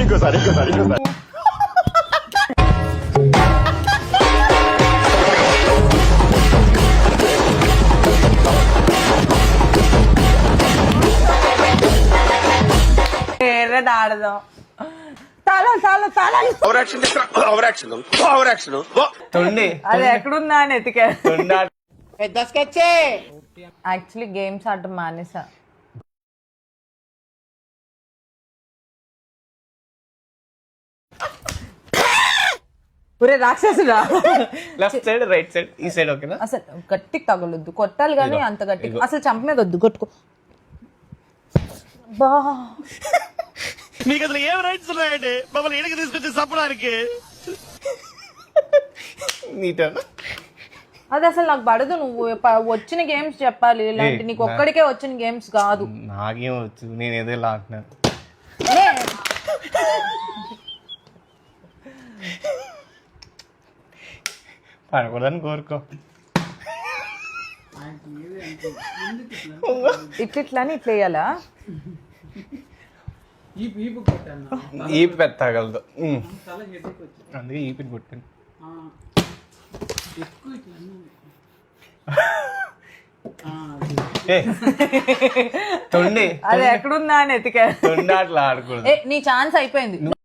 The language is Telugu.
ఇంకోసారి ఆడదాం. అది ఎక్కడుందా అని ఎతికా. యాక్చువల్లీ గేమ్స్ ఆడటం మానేసా. ఒరే రాక్షసుడా, లెఫ్ట్ సైడ్ రైట్ సైడ్ ఈ సైడ్ ఓకేనా? అసలు గట్టి తగలొద్దు, కొట్టాలి కానీ అంత గట్టి అసలు చంప మీద వద్దు, కొట్టుకో. బా మీకు అసలు ఏం రైట్స్ ఉన్నాయండి మమ్మల్ని ఇడికి తీసుకొచ్చి చంపడానికి? అది అసలు నాకు పడదు. నువ్వు వచ్చిన గేమ్స్ చెప్పాలి, ఇలాంటి నీకు ఒక్కడికే వచ్చిన గేమ్స్ కాదు. నాకేం వచ్చు, నేను ఏదో లాంటినా. పడకూడదని కోరుకో. ఇట్లని ఇట్లా వేయాలా? ఈపి పెట్టగలదు, అందుకే ఈపిని కొట్టాను. తొండి అది ఎక్కడుందా అని ఎతికా. తొండి అట్లా ఆడకూడదు. నీ ఛాన్స్ అయిపోయింది.